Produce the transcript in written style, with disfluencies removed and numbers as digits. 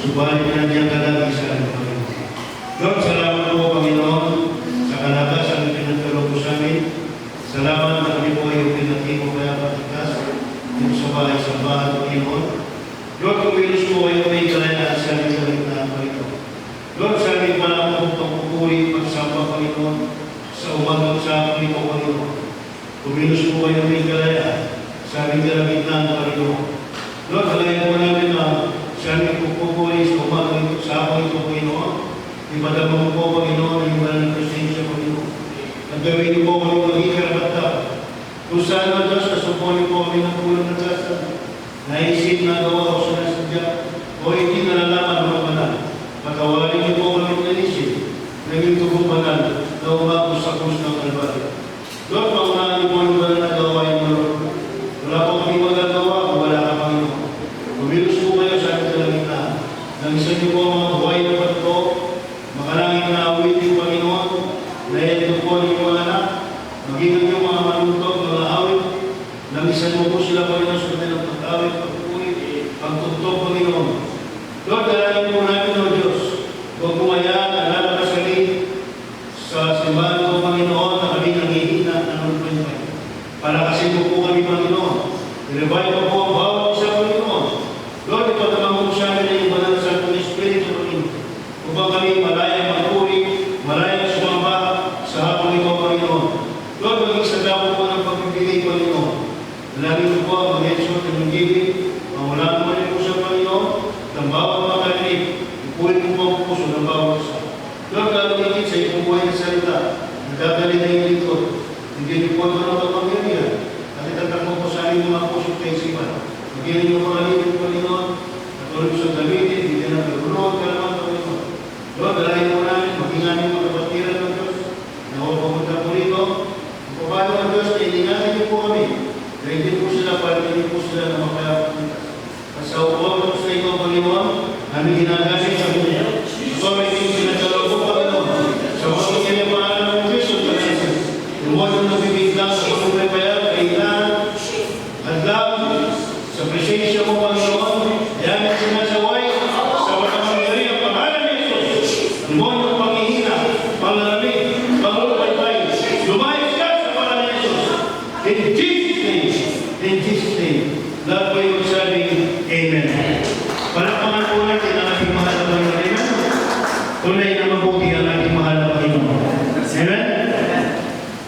Subalit nandiyan ka lagi sa amin, Panginoon. Lord, salamat po, Panginoon, sa kalagasan na pinagkalog po sa amin. Salamat na kami po ay pinatimo kaya patikas dito sa bahay-sambahan, Panginoon. Lord, kung Diyos po ay may kalayaan sa amin sa ligtaan, Panginoon. Lord, sa amin pala po itong pupuri, pagsamba, Panginoon, sa umagang sa amin po, Panginoon. Kumilos po kayo ng kalaya sa aming kalagitnaan ng Panginoon. Lord, halayan po namin na sa aming pupupuli sa umaga ito, sa ako ito, Panginoon. Ipadama mo po, Panginoon, yung wala ng presensya, Panginoon. At gawin niyo po kami maging karapatan. Kung saan na Diyos, nasupo niyo po kami ng tulong ng kasan. Naisip na gawa o sinasadya, o hindi nalalaman ng banal. Patawarin niyo po kami ng naisip, naging tubong banal, na umabot sa krus ng Kalbaryo. Lord, paunahan niyo po yung banal na gawain mo, Lord. Wala po kami magagawa kung wala ka, Panginoon. Kumilos po kayo sa ating kalagitnaan. Nang isa niyo po ang mga buhay na pato, makalangin na awitin, Panginoon, na ito po ang inyong anak, maging ang inyong mga manutok, mga awit, nang isa mo po sila, Panginoon, sa kanilang pag-awit, pagpuli, pagtutok, Panginoon. Lord, dalangin po namin, O Diyos, huwag kumayaan, alalapasalin sa simbahan ko, Panginoon, na kami nangihina ng ulpay. Palakasin mo po kami, Panginoon. I-revive mo po ang bawat isa, Panginoon. Lord, ipatamang mo sa amin na yung banal sa ating Espiritu, Panginoon. Upang kami malayang magpuri, malayang sumamba sa hapon ito, Panginoon. Lord, maging sa dapo po ng pagpipili, Panginoon. Dalangin mo po ang mag-ensure ng gibig, ang wala naman po sa Panginoon, ng bawat makalinig, ipuhin mo po ang puso ng bawat isa. Lord, lalagigit sa iyong buhay na salita, nagdadali na yung likod, hindi niyo po naman ang kapangyarihan, at itatak mo po sa aming mga puso kay isipan. Magiging niyo mga linig, Panginoon, at tulog sa gamitin, hindi na nagulunod ka naman, Panginoon. Lord, dalahin mo namin, maging aming mga kapatiran ng Diyos, na ako pumunta po rito, kung paano ang Diyos, na iningatin niyo po kami, na hindi po sila, para hindi po sila na makayapunta. At sa upuan ko sa ito, Panginoon, aming ginagamit sa inyo. Ito ay hindi sinagalaw po, Panginoon. Sa mga kinipangalan ng Kristo, Panginoon, lumuwan yung nabibiglang sa pagpapayag, kailangan, at lang, sa presensya mo, Panginoon, yan ang sinasaway sa pagkamangyari ang pangalan ni Jesus. Lumuwan yung panghihina, panglalamig, panglulupay-pay. Lumayas ka sa pangalan ni Jesus. In Jesus' name, in Jesus' name, lahat po yung sabing, Amen. Palakpakan po natin ang ating mga laban na rin. Tunay na